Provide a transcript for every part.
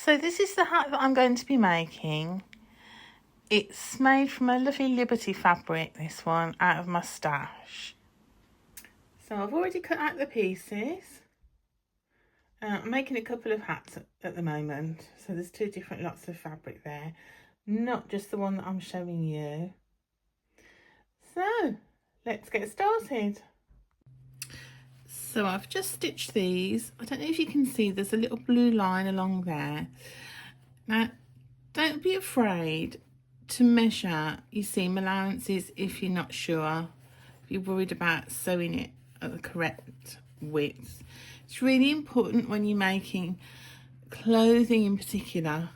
So this is the hat that I'm going to be making. It's made from a lovely Liberty fabric, this one, out of my stash. So I've already cut out the pieces. I'm making a couple of hats at the moment. So there's two different lots of fabric there, not just the one that I'm showing you. So let's get started. So I've just stitched these. I don't know if you can see, there's a little blue line along there. Now, don't be afraid to measure your seam allowances if you're not sure, if you're worried about sewing it at the correct width. It's really important when you're making clothing in particular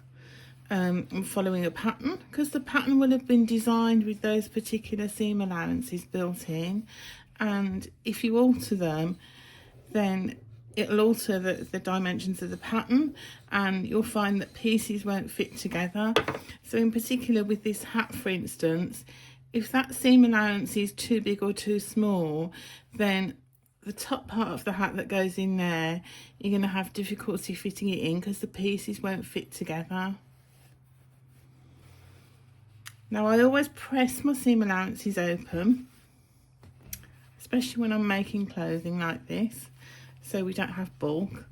and following a pattern, because the pattern will have been designed with those particular seam allowances built in, and if you alter them, then it'll alter the dimensions of the pattern, and you'll find that pieces won't fit together. So in particular with this hat, for instance, if that seam allowance is too big or too small, then the top part of the hat that goes in there, you're going to have difficulty fitting it in because the pieces won't fit together. Now I always press my seam allowances open, especially when I'm making clothing like this, so we don't have bulk.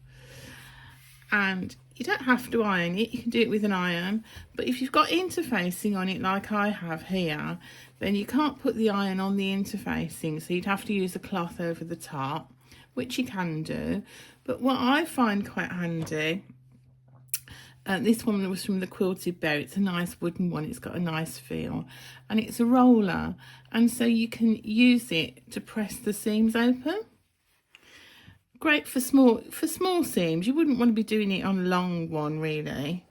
And you don't have to iron it, you can do it with an iron, but if you've got interfacing on it like I have here, then you can't put the iron on the interfacing, so you'd have to use a cloth over the top, which you can do. But what I find quite handy, this one was from the Quilted Bear. It's a nice wooden one, it's got a nice feel, and it's a roller, and so you can use it to press the seams open. Great for small seams. You wouldn't want to be doing it on a long one really,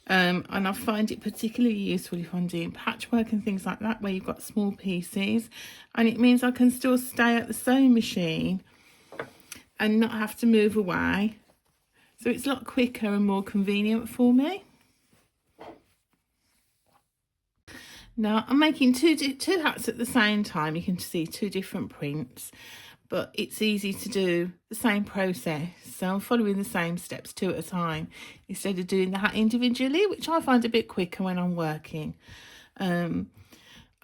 and I find it particularly useful if I'm doing patchwork and things like that, where you've got small pieces, and it means I can still stay at the sewing machine and not have to move away. So it's a lot quicker and more convenient for me. Now I'm making two hats at the same time. You can see two different prints, but it's easy to do the same process. So I'm following the same steps two at a time instead of doing the hat individually, which I find a bit quicker when I'm working. I've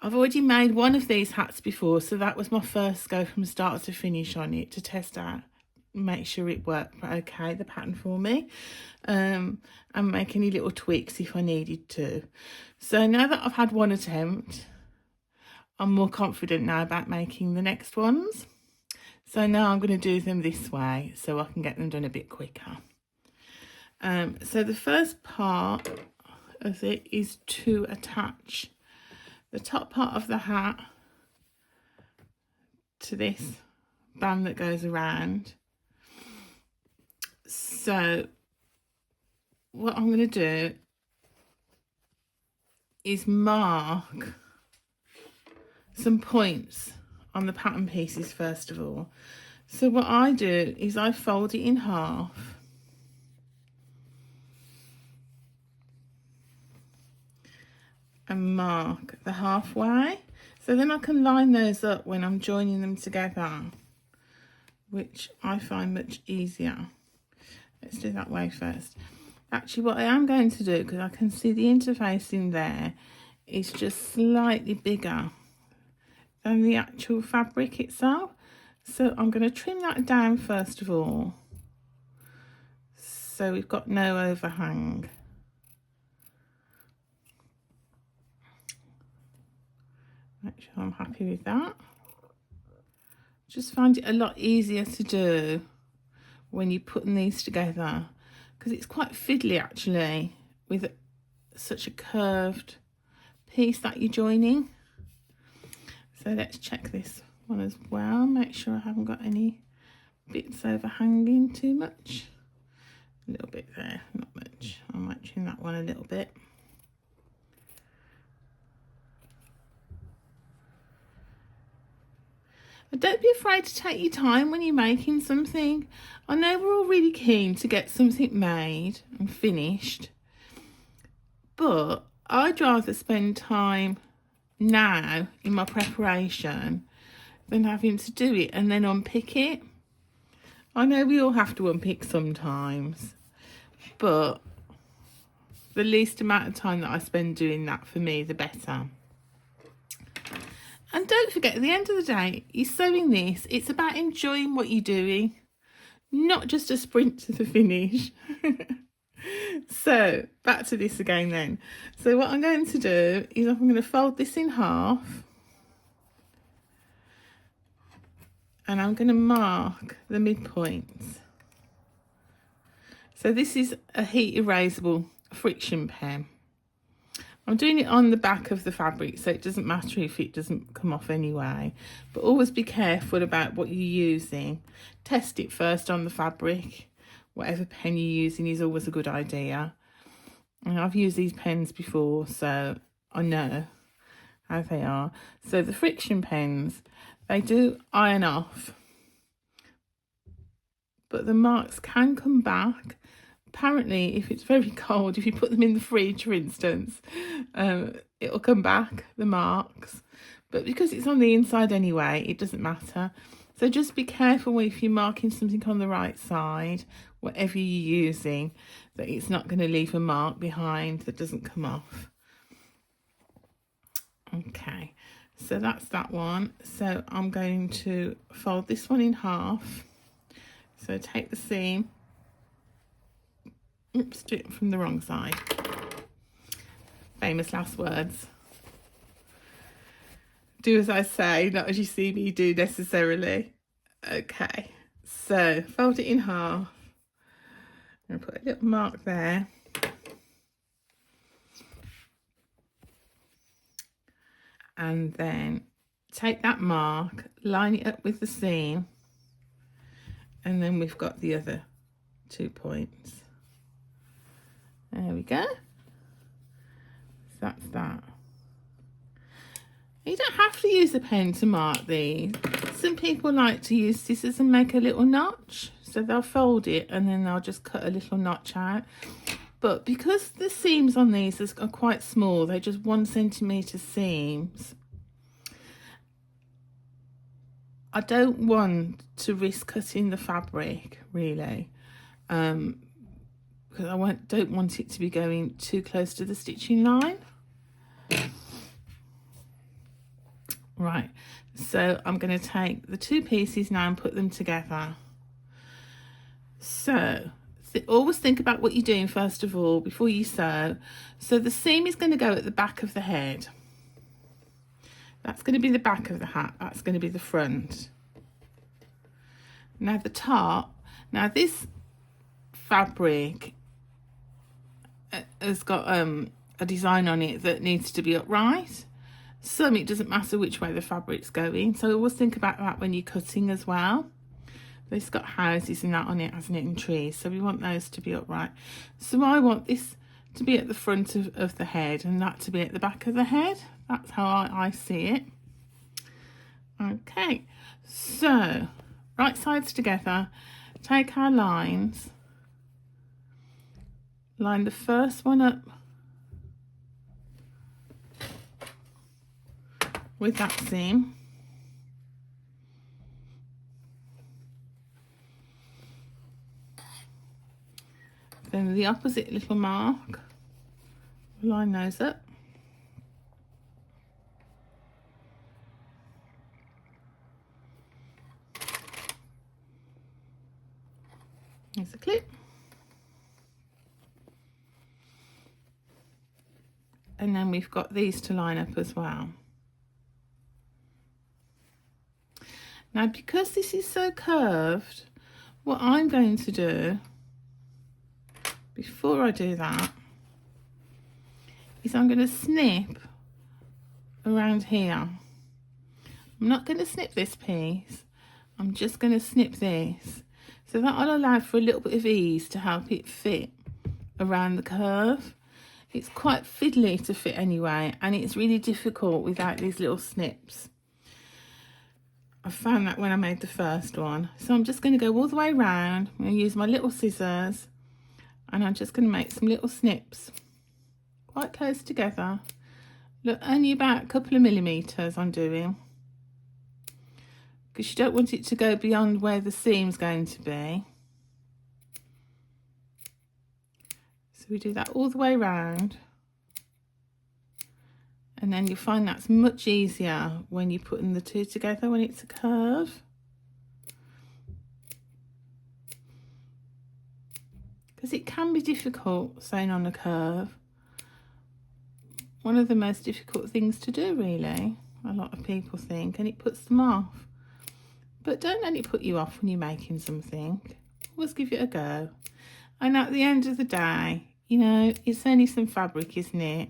already made one of these hats before, so that was my first go from start to finish on it to test out, make sure it worked okay, the pattern for me, and make any little tweaks if I needed to. So now that I've had one attempt, I'm more confident now about making the next ones. So now I'm going to do them this way so I can get them done a bit quicker. So the first part of it is to attach the top part of the hat to this band that goes around. So what I'm going to do is mark some points on the pattern pieces first of all. So what I do is I fold it in half, and mark the halfway, so then I can line those up when I'm joining them together, which I find much easier. Let's do that way first. Actually, what I am going to do, because I can see the interfacing there, is just slightly bigger than the actual fabric itself. So I'm going to trim that down first of all, so we've got no overhang. Make sure I'm happy with that. Just find it a lot easier to do when you're putting these together, because it's quite fiddly actually with such a curved piece that you're joining. So let's check this one as well, make sure I haven't got any bits overhanging too much. A little bit there, not much. I might trim that one a little bit. But don't be afraid to take your time when you're making something. I know we're all really keen to get something made and finished, but I'd rather spend time now in my preparation than having to do it and then unpick it. I know we all have to unpick sometimes, but the least amount of time that I spend doing that, for me, the better. And don't forget, at the end of the day, you're sewing this, it's about enjoying what you're doing, not just a sprint to the finish. So back to this again then. So what I'm going to do is I'm going to fold this in half, and I'm going to mark the midpoints. So this is a heat erasable friction pen. I'm doing it on the back of the fabric, so it doesn't matter if it doesn't come off anyway. But always be careful about what you're using. Test it first on the fabric. Whatever pen you're using is always a good idea. And I've used these pens before, so I know how they are. So the friction pens, they do iron off, but the marks can come back. Apparently, if it's very cold, if you put them in the fridge, for instance, it'll come back, the marks. But because it's on the inside anyway, it doesn't matter. So just be careful if you're marking something on the right side, whatever you're using, that it's not going to leave a mark behind that doesn't come off. Okay, so that's that one. So I'm going to fold this one in half. So take the seam. Oops, do it from the wrong side. Famous last words. Do as I say, not as you see me do necessarily. Okay, so fold it in half. I'm going to put a little mark there. And then take that mark, line it up with the seam. And then we've got the other 2 points. There we go. So that's that. You don't have to use a pen to mark these. Some people like to use scissors and make a little notch. So they'll fold it and then they'll just cut a little notch out. But because the seams on these are quite small, they're just 1 centimetre seams, I don't want to risk cutting the fabric, really. Because I don't want it to be going too close to the stitching line. Right, so I'm going to take the 2 pieces now and put them together. So always think about what you're doing first of all before you sew. So the seam is going to go at the back of the head. That's going to be the back of the hat. That's going to be the front. Now the top. Now this fabric has got a design on it that needs to be upright. Some, it doesn't matter which way the fabric's going. So always think about that when you're cutting as well. It's got houses and that on it, hasn't it, and trees. So we want those to be upright. So I want this to be at the front of the head and that to be at the back of the head. That's how I see it. Okay, so right sides together. Take our lines. Line the first one up with that seam. Then the opposite little mark, line those up. There's a clip. And then we've got these to line up as well. Now, because this is so curved, what I'm going to do, before I do that, is I'm going to snip around here. I'm not going to snip this piece. I'm just going to snip this. So that'll allow for a little bit of ease to help it fit around the curve. It's quite fiddly to fit anyway, and it's really difficult without these little snips. I found that when I made the first one. So I'm just going to go all the way around. I'm going to use my little scissors, and I'm just going to make some little snips quite close together. Look, only about a couple of millimetres I'm doing, because you don't want it to go beyond where the seam's going to be. So we do that all the way around. And then you find that's much easier when you're putting the two together, when it's a curve. Because it can be difficult sewing on a curve. One of the most difficult things to do, really, a lot of people think, and it puts them off. But don't let it put you off when you're making something. Always give it a go. And at the end of the day, you know, it's only some fabric, isn't it?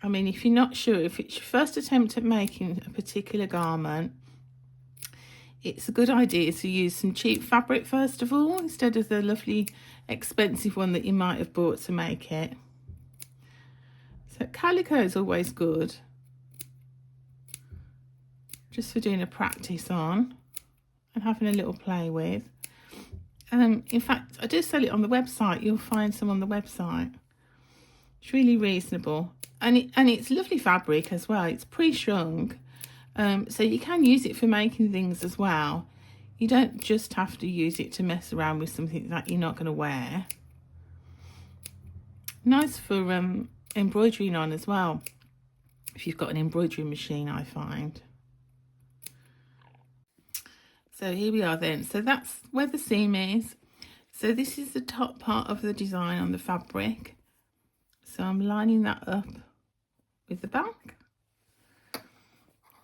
I mean, if you're not sure, if it's your first attempt at making a particular garment, it's a good idea to use some cheap fabric first of all, instead of the lovely expensive one that you might have bought to make it. So calico is always good, just for doing a practice on and having a little play with. In fact, I do sell it on the website. You'll find some on the website. It's really reasonable, and it's lovely fabric as well. It's pre-shrunk, so you can use it for making things as well. You don't just have to use it to mess around with something that you're not going to wear. Nice for embroidering on as well, if you've got an embroidery machine, I find. So here we are then. So that's where the seam is. So this is the top part of the design on the fabric. So I'm lining that up with the back.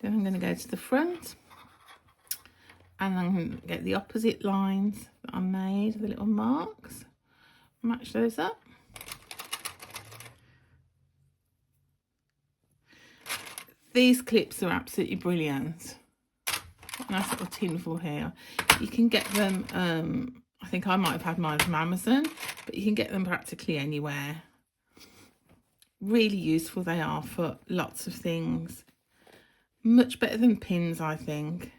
Then I'm going to go to the front, and I'm going to get the opposite lines that I made, the little marks, match those up. These clips are absolutely brilliant. Nice little tinfoil here. You can get them, I think I might have had mine from Amazon, but you can get them practically anywhere. Really useful they are for lots of things. Much better than pins, I think,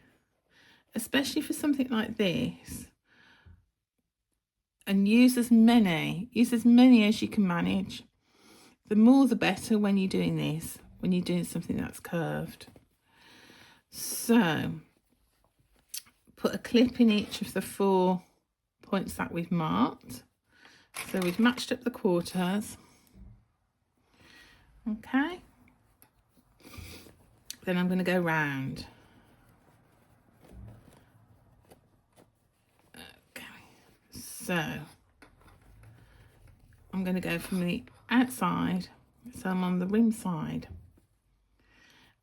especially for something like this. And use as many as you can manage. The more the better when you're doing this, when you're doing something that's curved. So put a clip in each of the 4 points that we've marked. So we've matched up the quarters. Okay. Then I'm going to go round. Okay. So I'm going to go from the outside, so I'm on the rim side.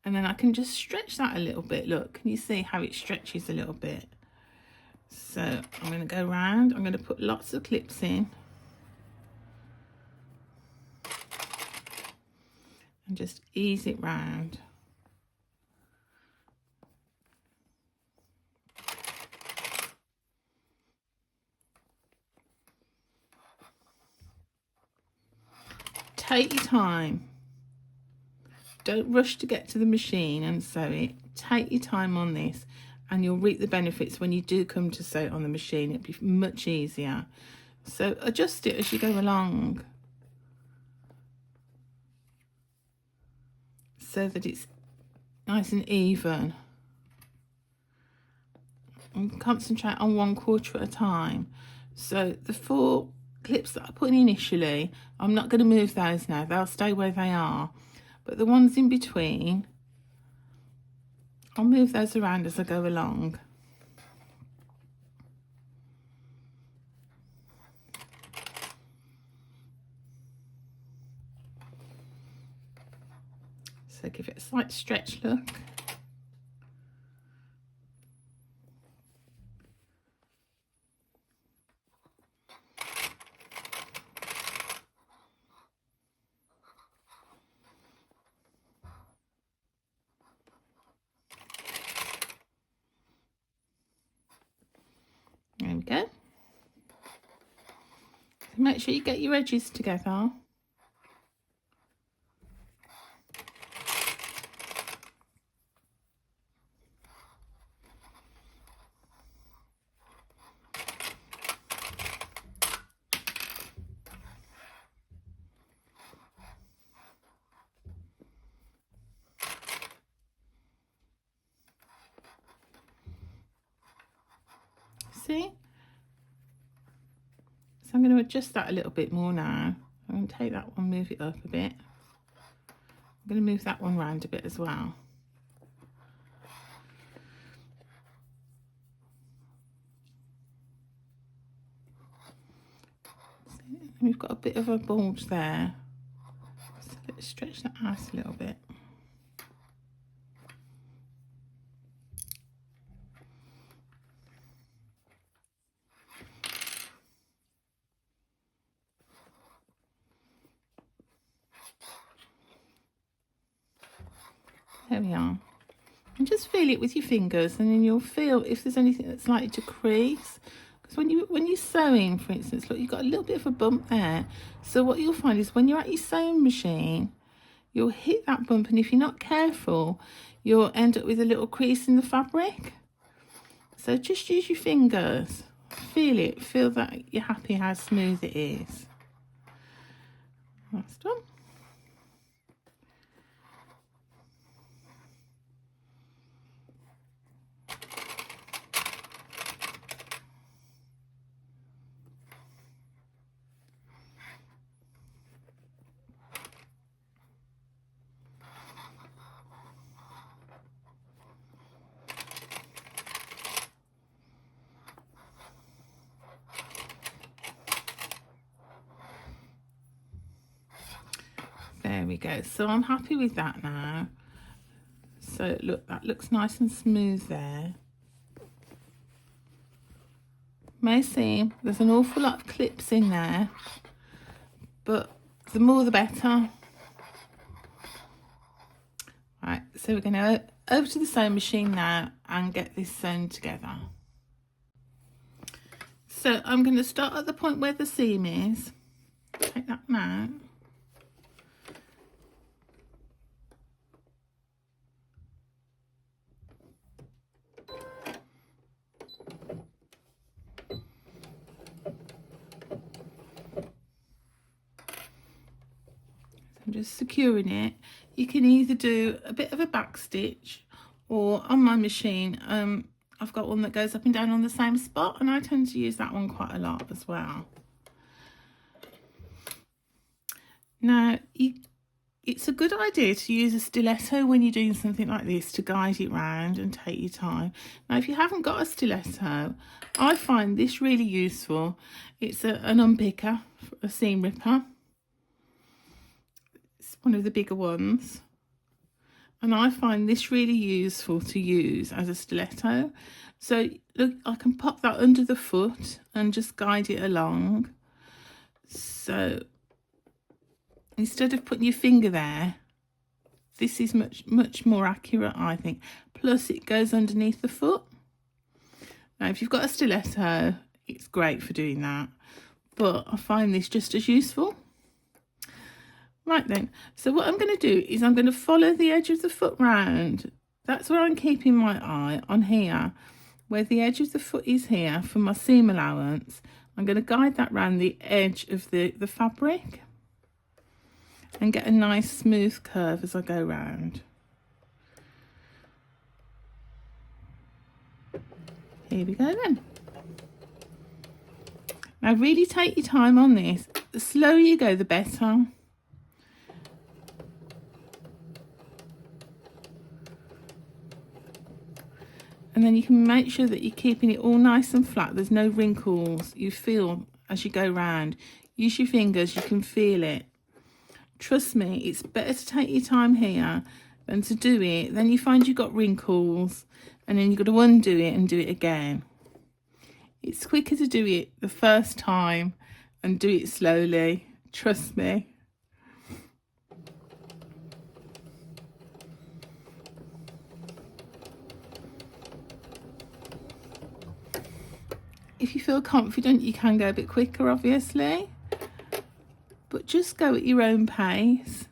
And then I can just stretch that a little bit. Look, can you see how it stretches a little bit? So I'm going to go round. I'm going to put lots of clips in. And just ease it round. Take your time. Don't rush to get to the machine and sew it. Take your time on this, and you'll reap the benefits when you do come to sew it on the machine. It'll be much easier. So adjust it as you go along, so that it's nice and even. And concentrate on 1/4 at a time. So the 4 clips that I put in initially, I'm not going to move those now. They'll stay where they are. But the ones in between, I'll move those around as I go along. So give it a slight stretch look. There we go. Make sure you get your edges together. See? So I'm going to adjust that a little bit more now. I'm going to take that one, move it up a bit. I'm going to move that one round a bit as well. So we've got a bit of a bulge there. So let's stretch that out a little bit. There we are. And just feel it with your fingers, and then you'll feel if there's anything that's likely to crease. Because when you're sewing, for instance, look, you've got a little bit of a bump there. So what you'll find is when you're at your sewing machine, you'll hit that bump, and if you're not careful, you'll end up with a little crease in the fabric. So just use your fingers, feel it, feel that you're happy how smooth it is. That's done. There we go. So I'm happy with that now. So look, that looks nice and smooth there. May seem there's an awful lot of clips in there, but the more the better. Right, so we're going to over to the sewing machine now and get this sewn together. So I'm going to start at the point where the seam is. Take that now. I'm just securing it. You can either do a bit of a back stitch, or on my machine I've got one that goes up and down on the same spot, and I tend to use that one quite a lot as well. Now it's a good idea to use a stiletto when you're doing something like this to guide it round and take your time. Now if you haven't got a stiletto, I find this really useful. It's an unpicker, a seam ripper. One of the bigger ones, and I find this really useful to use as a stiletto. So look, I can pop that under the foot and just guide it along. So instead of putting your finger there, this is much more accurate, I think. Plus it goes underneath the foot. Now if you've got a stiletto, it's great for doing that, but I find this just as useful. Right then, so what I'm going to do is I'm going to follow the edge of the foot round. That's where I'm keeping my eye, on here, where the edge of the foot is here for my seam allowance. I'm going to guide that round the edge of the fabric and get a nice smooth curve as I go round. Here we go then. Now really take your time on this. The slower you go, the better. And then you can make sure that you're keeping it all nice and flat. There's no wrinkles you feel as you go round. Use your fingers, you can feel it. Trust me, it's better to take your time here than to do it. Then you find you've got wrinkles and then you've got to undo it and do it again. It's quicker to do it the first time and do it slowly. Trust me. If you feel confident, you can go a bit quicker, obviously, but just go at your own pace.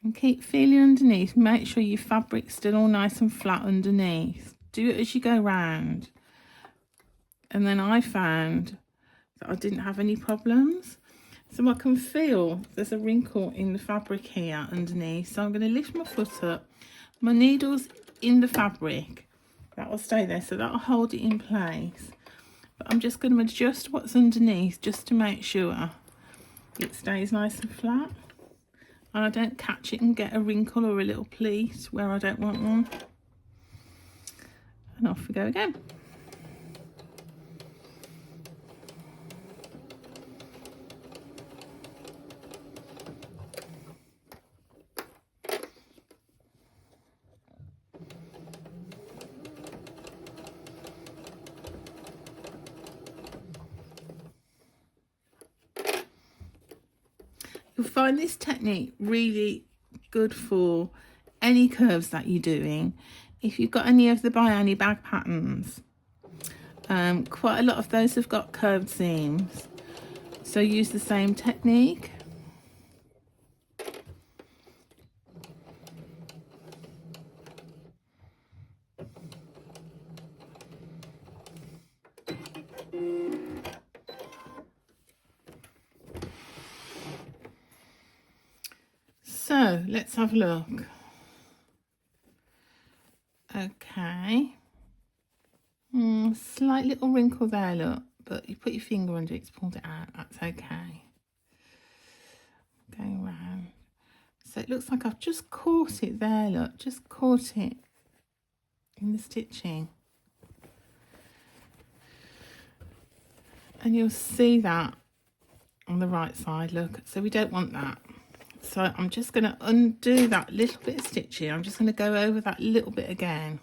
And keep feeling underneath. Make sure your fabric's still all nice and flat underneath. Do it as you go round. And then I found that I didn't have any problems. So I can feel there's a wrinkle in the fabric here underneath. So I'm going to lift my foot up. My needle's in the fabric. That will stay there, so that'll hold it in place. But I'm just going to adjust what's underneath just to make sure it stays nice and flat. And I don't catch it and get a wrinkle or a little pleat where I don't want one. And off we go again. You'll find this technique really good for any curves that you're doing. If you've got any of the biani bag patterns, quite a lot of those have got curved seams, so use the same technique. So let's have a look. Okay, slight little wrinkle there, look, but you put your finger under it to pull it out, that's okay. Going round. So it looks like I've just caught it there, look, just caught it in the stitching. And you'll see that on the right side, look, so we don't want that. So I'm just going to undo that little bit of stitching. I'm just going to go over that little bit again.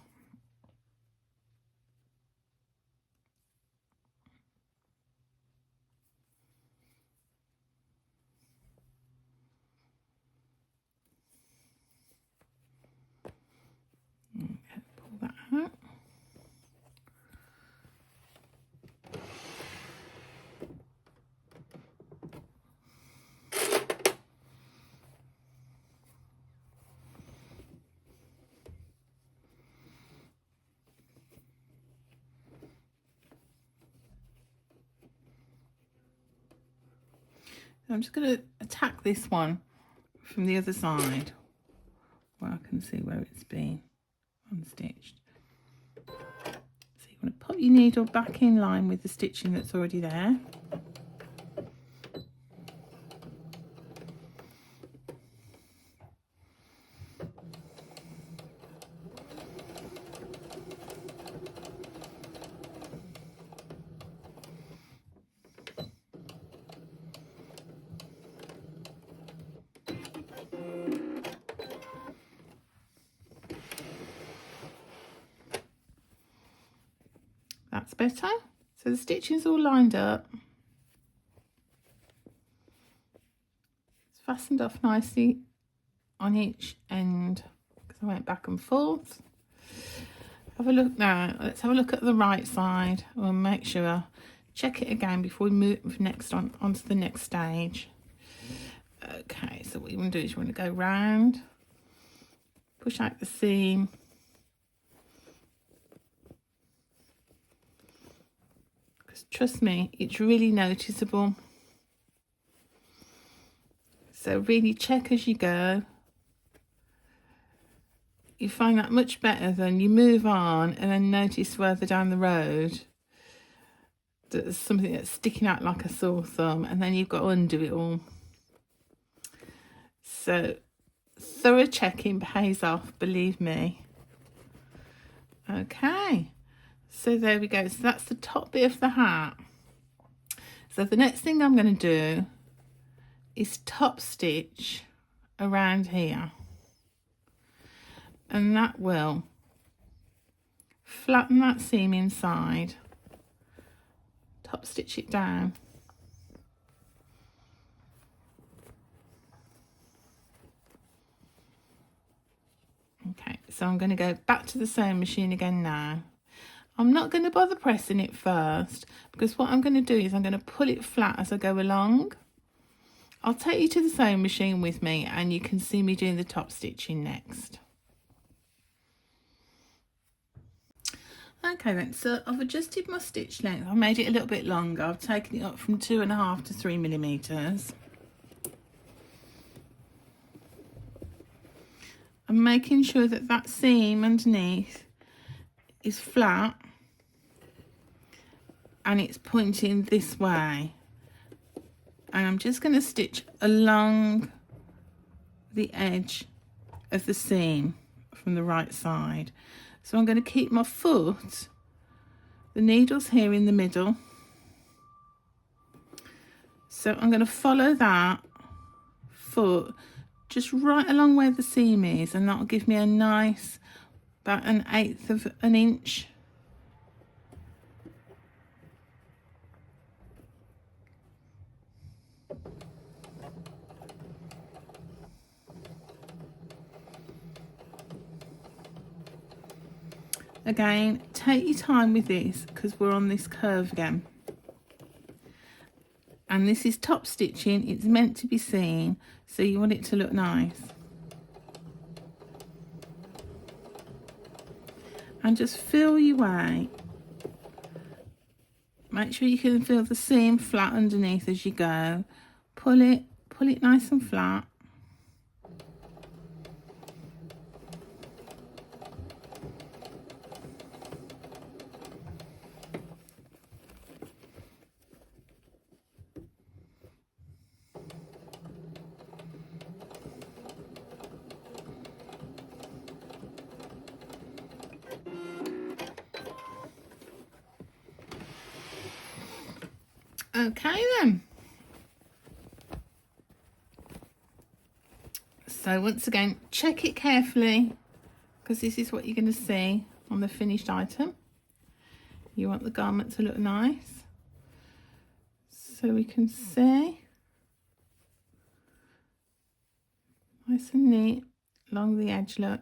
Okay, pull that out. I'm just going to attack this one from the other side where I can see where it's been unstitched. So you want to put your needle back in line with the stitching that's already there. That's better. So the stitching's all lined up. It's fastened off nicely on each end because I went back and forth. Have a look now. Let's have a look at the right side. We'll make sure. Check it again before we move next onto the next stage. Okay, so what you want to do is you want to go round, push out the seam. Trust me, it's really noticeable. So really check as you go. You find that much better than you move on and then notice further down the road that there's something that's sticking out like a sore thumb and then you've got to undo it all. So thorough checking pays off, believe me. Okay. So there we go. So that's the top bit of the hat. So the next thing I'm going to do is top stitch around here. And that will flatten that seam inside. Top stitch it down. Okay, so I'm going to go back to the sewing machine again now. I'm not going to bother pressing it first because what I'm going to do is I'm going to pull it flat as I go along. I'll take you to the sewing machine with me and you can see me doing the top stitching next. Okay then, so I've adjusted my stitch length. I've made it a little bit longer. I've taken it up from 2.5 to 3 millimeters. I'm making sure that that seam underneath is flat and it's pointing this way. And I'm just going to stitch along the edge of the seam from the right side. So I'm going to keep my foot, the needle's here in the middle. So I'm going to follow that foot just right along where the seam is, and that'll give me a nice, about 1/8 of an inch. Again, take your time with this because we're on this curve again. And this is top stitching, it's meant to be seen, so you want it to look nice. And just feel your way. Make sure you can feel the seam flat underneath as you go. Pull it nice and flat. Okay then. So once again, check it carefully because this is what you're going to see on the finished item. You want the garment to look nice. So we can see nice and neat along the edge, look.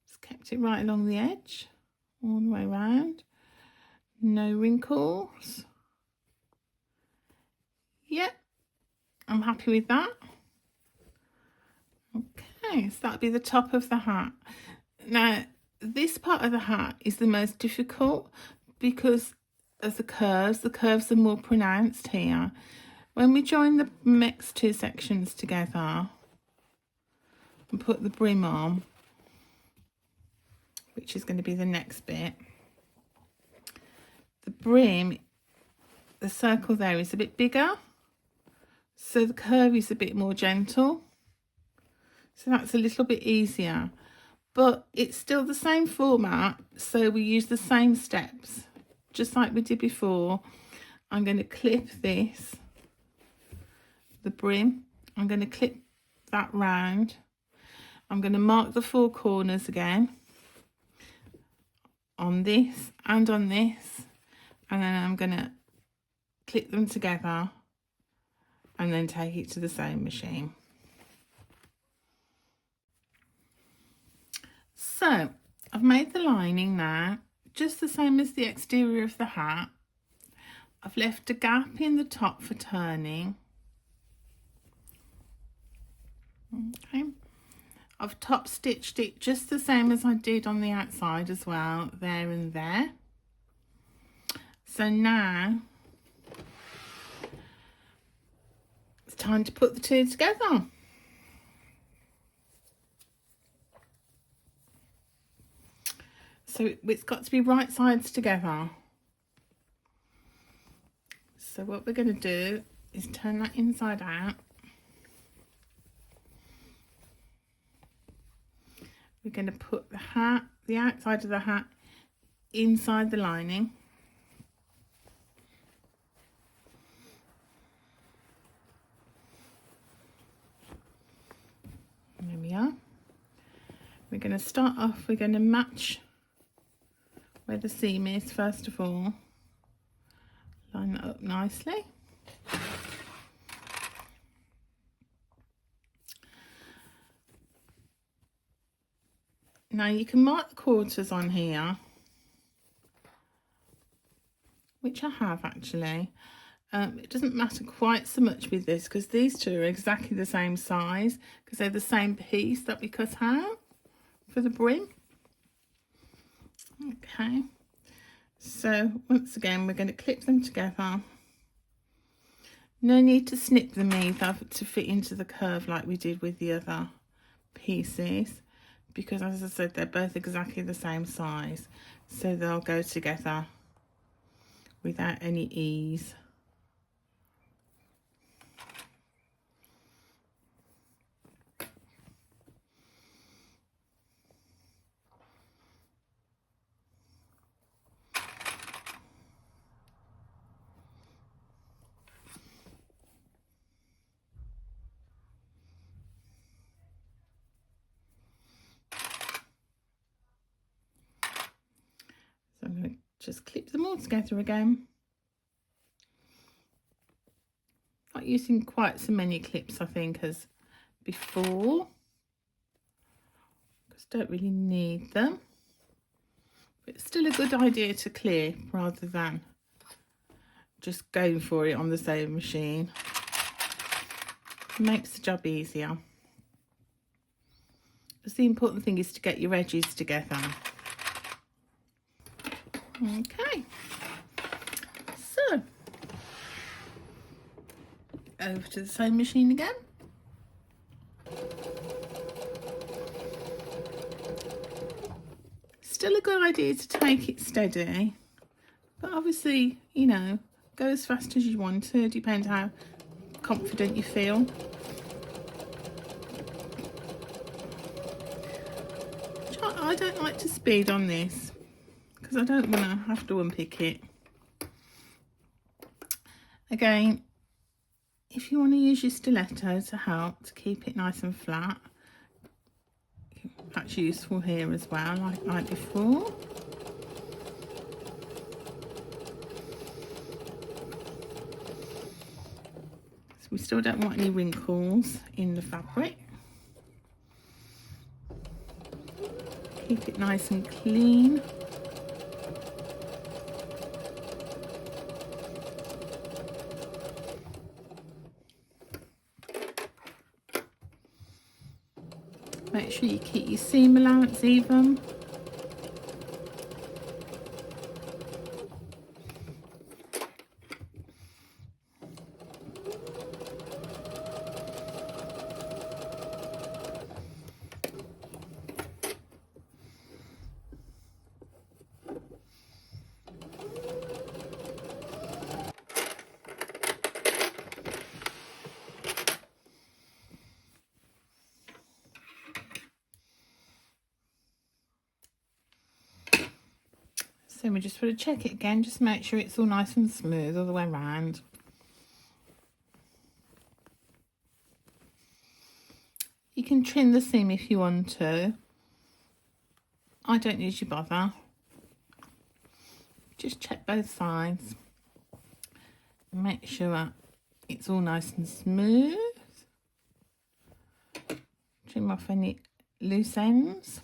Just kept it right along the edge, all the way around. No wrinkles. Yep, I'm happy with that. Okay, so that'll be the top of the hat. Now, this part of the hat is the most difficult because of the curves. The curves are more pronounced here. When we join the next two sections together and put the brim on, which is going to be the next bit, the brim, the circle there is a bit bigger, so the curve is a bit more gentle. So that's a little bit easier, but it's still the same format, so we use the same steps, just like we did before. I'm going to clip this, the brim, I'm going to clip that round. I'm going to mark the 4 corners again on this and on this, and then I'm going to clip them together and then take it to the sewing machine. So I've made the lining now just the same as the exterior of the hat. I've left a gap in the top for turning. Okay, I've top stitched it just the same as I did on the outside as well, there and there. So now it's time to put the two together. So it's got to be right sides together. So what we're going to do is turn that inside out. We're going to put the hat, the outside of the hat, inside the lining. There we are. We're going to start off, we're going to match where the seam is first of all. Line that up nicely. Now you can mark the quarters on here, which I have actually. It doesn't matter quite so much with this because these two are exactly the same size because they're the same piece that we cut out for the brim. Okay, so once again we're going to clip them together. No need to snip them either to fit into the curve like we did with the other pieces, because as I said, they're both exactly the same size, so they'll go together without any ease. So I'm going to just clip them all together again. Not using quite so many clips, I think, as before, because don't really need them. But it's still a good idea to clip rather than just going for it on the sewing machine. It makes the job easier. Because the important thing is to get your edges together. Okay, so over to the sewing machine again. Still a good idea to take it steady, but obviously, you know, go as fast as you want to, depends how confident you feel. I don't like to speed on this because I don't want to have to unpick it. Again, if you want to use your stiletto to help to keep it nice and flat, that's useful here as well, like before. So we still don't want any wrinkles in the fabric. Keep it nice and clean. Make sure you keep your seam allowance even. So we just want to check it again, just make sure it's all nice and smooth all the way around. You can trim the seam if you want to. I don't usually bother. Just check both sides. Make sure it's all nice and smooth. Trim off any loose ends.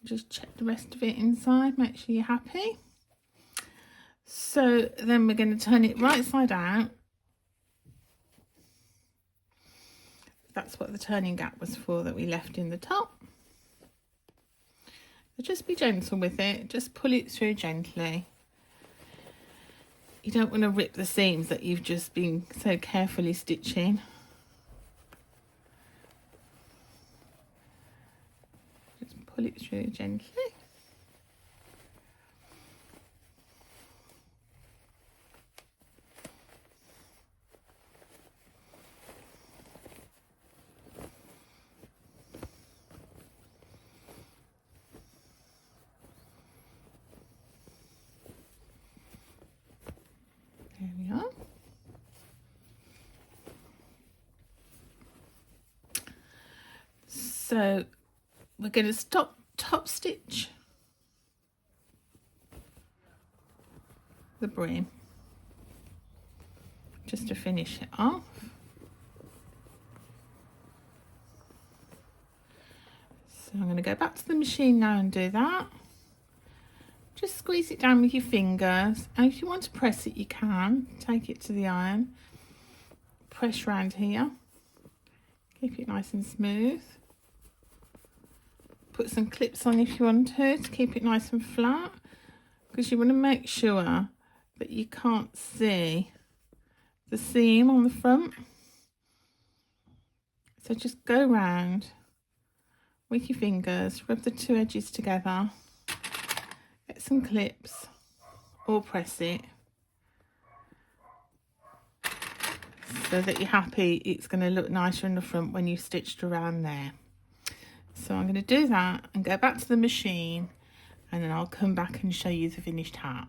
Just check the rest of it inside, make sure you're happy. So then we're going to turn it right side out. That's what the turning gap was for that we left in the top. So just be gentle with it, just pull it through gently. You don't want to rip the seams that you've just been so carefully stitching. Pull it through gently. There we are. So we're going to stop top stitch the brim just to finish it off. So I'm going to go back to the machine now and do that. Just squeeze it down with your fingers, and if you want to press it you can. Take it to the iron, press round here, keep it nice and smooth. Put some clips on if you want to keep it nice and flat, because you want to make sure that you can't see the seam on the front. So just go round with your fingers, rub the two edges together, get some clips or press it so that you're happy it's going to look nicer in the front when you've stitched around there. So I'm going to do that and go back to the machine, and then I'll come back and show you the finished hat.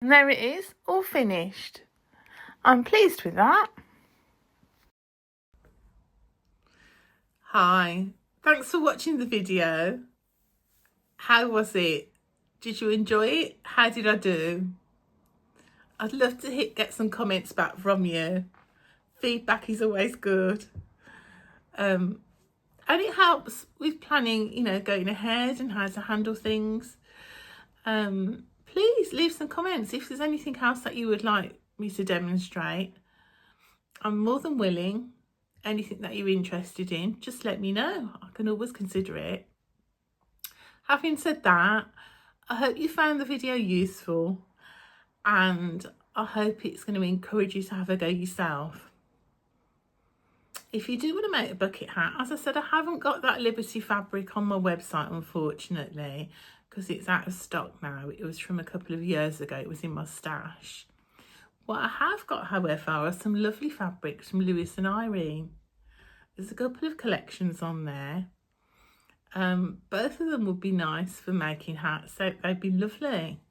And there it is, all finished. I'm pleased with that. Hi, thanks for watching the video. How was it? Did you enjoy it? How did I do? I'd love to get some comments back from you. Feedback is always good. And it helps with planning, you know, going ahead and how to handle things. Please leave some comments if there's anything else that you would like me to demonstrate. I'm more than willing. Anything that you're interested in, just let me know. I can always consider it. Having said that, I hope you found the video useful, and I hope it's going to encourage you to have a go yourself. If you do want to make a bucket hat, as I said, I haven't got that Liberty fabric on my website, unfortunately, because it's out of stock now. It was from a couple of years ago. It was in my stash. What I have got, however, are some lovely fabrics from Lewis and Irene. There's a couple of collections on there. Both of them would be nice for making hats. They'd be lovely.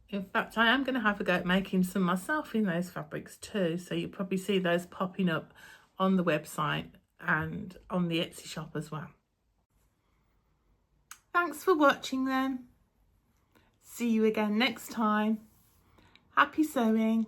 In fact, I am going to have a go at making some myself in those fabrics too. So you'll probably see those popping up on the website and on the Etsy shop as well. Thanks for watching then. See you again next time. Happy sewing.